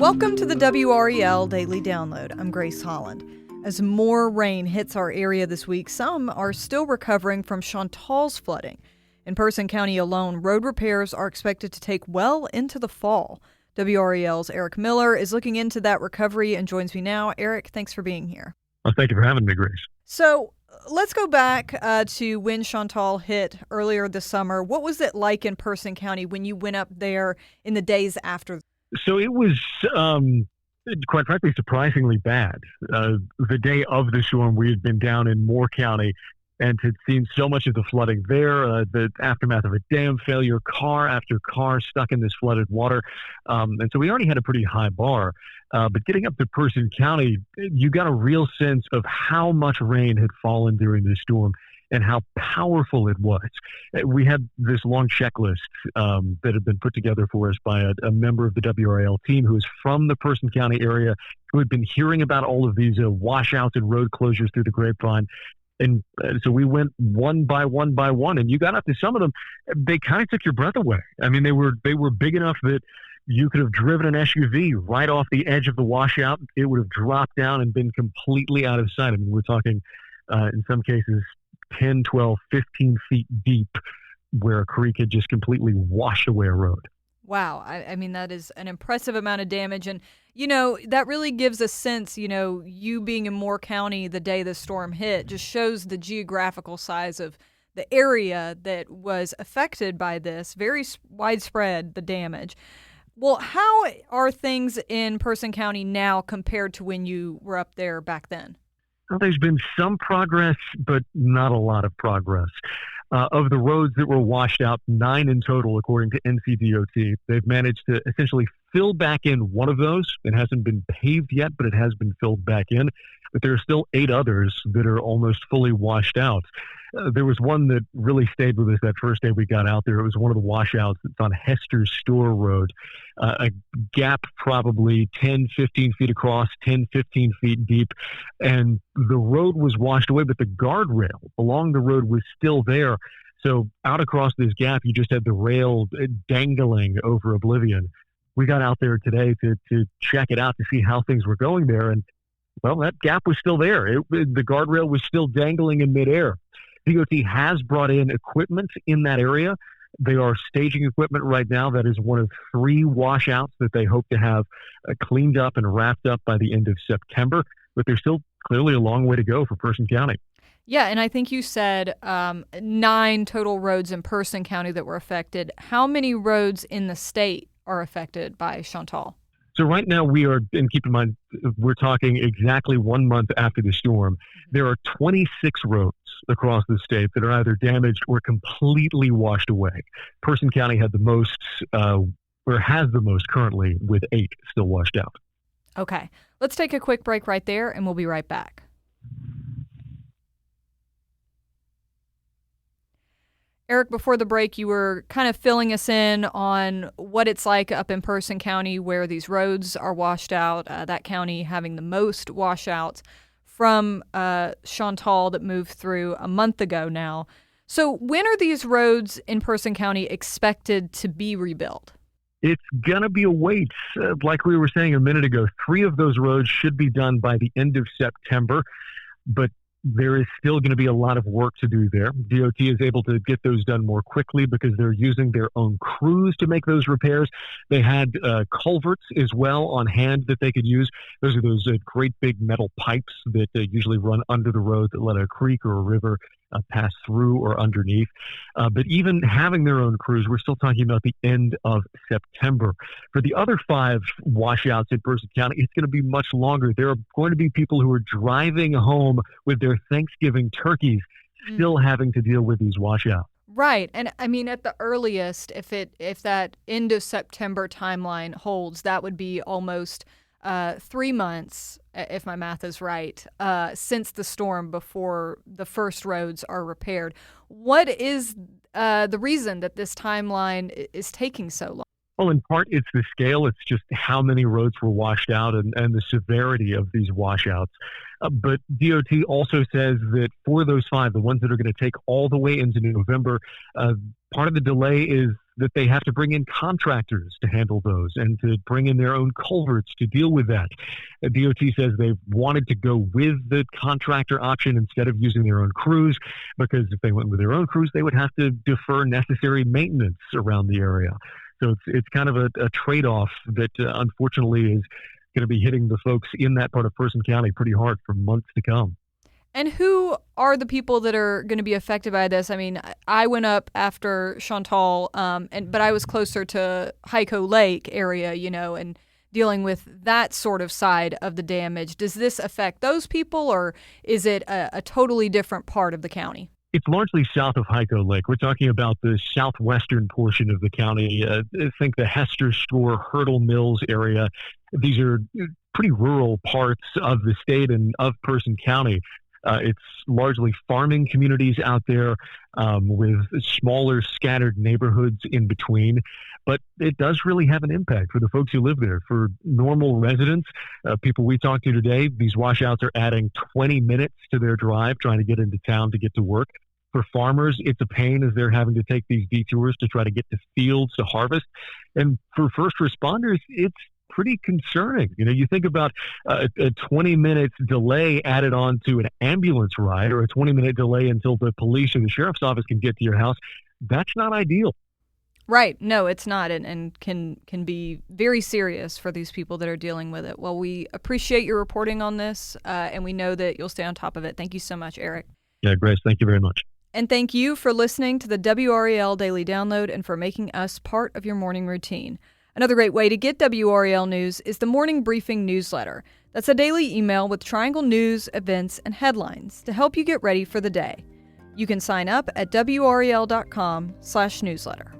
Welcome to the WRAL Daily Download. I'm Grace Holland. As more rain hits our area this week, some are still recovering from Chantal's flooding. In Person County alone, road repairs are expected to take well into the fall. WRAL's Eric Miller is looking into that recovery and joins me now. Eric, thanks for being here. Well, thank you for having me, Grace. So let's go back to when Chantal hit earlier this summer. What was it like in Person County when you went up there in the days after? So it was, quite frankly, surprisingly bad. The day of the storm, we had been down in Moore County and had seen so much of the flooding there, the aftermath of a dam failure, car after car stuck in this flooded water. And so we already had a pretty high bar. But getting up to Person County, you got a real sense of how much rain had fallen during the storm and how powerful it was. We had this long checklist that had been put together for us by a member of the WRAL team who is from the Person County area, who had been hearing about all of these washouts and road closures through the grapevine. And so we went one by one, and you got up to some of them. They kind of took your breath away. I mean, they were big enough that you could have driven an SUV right off the edge of the washout. It would have dropped down and been completely out of sight. I mean, we're talking, in some cases, 10, 12, 15 feet deep, where a creek had just completely washed away a road. Wow. I mean, that is an impressive amount of damage. And, you know, that really gives a sense, you being in Moore County the day the storm hit just shows the geographical size of the area that was affected by this. Very widespread, the damage. Well, how are things in Person County now compared to when you were up there back then? Well, there's been some progress, but not a lot of progress. Of the roads that were washed out, 9 in total, according to NCDOT, they've managed to essentially fill back in one of those. It hasn't been paved yet, but it has been filled back in. But there are still 8 others that are almost fully washed out. There was one that really stayed with us that first day we got out there. It was one of the washouts that's on Hester's Store Road, a gap probably 10, 15 feet across, 10, 15 feet deep. And the road was washed away, but the guardrail along the road was still there. So out across this gap, you just had the rail dangling over oblivion. We got out there today to check it out to see how things were going there. And, well, that gap was still there. The guardrail was still dangling in midair. DOT has brought in equipment in that area. They are staging equipment right now. That is one of 3 washouts that they hope to have cleaned up and wrapped up by the end of September. But there's still clearly a long way to go for Person County. Yeah, and I think you said 9 total roads in Person County that were affected. How many roads in the state are affected by Chantal? So right now we are, and keep in mind, we're talking exactly 1 month after the storm. There are 26 roads across the state that are either damaged or completely washed away. Person County had the most, or has the most currently, with 8 still washed out. Okay, let's take a quick break right there, and we'll be right back. Eric, before the break, you were kind of filling us in on what it's like up in Person County where these roads are washed out, that county having the most washouts from Chantal that moved through a month ago now. So when are these roads in Person County expected to be rebuilt? It's going to be a wait. Like we were saying a minute ago, 3 of those roads should be done by the end of September, but there is still going to be a lot of work to do there. DOT is able to get those done more quickly because they're using their own crews to make those repairs. They had culverts as well on hand that they could use. Those are those great big metal pipes that usually run under the road that let a creek or a river pass through or underneath. But even having their own crews, we're still talking about the end of September. For the other 5 washouts in Person County, it's going to be much longer. There are going to be people who are driving home with their Thanksgiving turkeys still having to deal with these washouts. Right. And I mean, at the earliest, if that end of September timeline holds, that would be almost 3 months, if my math is right, since the storm before the first roads are repaired. What is the reason that this timeline is taking so long? Well, in part, it's the scale. It's just how many roads were washed out and the severity of these washouts. But DOT also says that for those 5, the ones that are going to take all the way into November, part of the delay is that they have to bring in contractors to handle those and to bring in their own culverts to deal with that. DOT says they wanted to go with the contractor option instead of using their own crews, because if they went with their own crews, they would have to defer necessary maintenance around the area. So it's kind of a trade-off that unfortunately is going to be hitting the folks in that part of Person County pretty hard for months to come. And who are the people that are going to be affected by this? I mean, I went up after Chantal, but I was closer to Hyco Lake area, and dealing with that sort of side of the damage. Does this affect those people, or is it a totally different part of the county? It's largely south of Hyco Lake. We're talking about the southwestern portion of the county. Think the Hester Store, Hurdle Mills area. These are pretty rural parts of the state and of Person County. It's largely farming communities out there with smaller scattered neighborhoods in between. But it does really have an impact for the folks who live there. For normal residents, people we talked to today, these washouts are adding 20 minutes to their drive trying to get into town to get to work. For farmers, it's a pain as they're having to take these detours to try to get to fields to harvest. And for first responders, it's pretty concerning. You think about a 20-minute delay added on to an ambulance ride, or a 20-minute delay until the police or the sheriff's office can get to your house. That's not ideal. Right. No, it's not, and can be very serious for these people that are dealing with it. Well, we appreciate your reporting on this, and we know that you'll stay on top of it. Thank you so much, Eric. Yeah, Grace, thank you very much. And thank you for listening to the WRAL Daily Download and for making us part of your morning routine. Another great way to get WRAL news is the Morning Briefing newsletter. That's a daily email with Triangle news, events, and headlines to help you get ready for the day. You can sign up at WRAL.com/newsletter.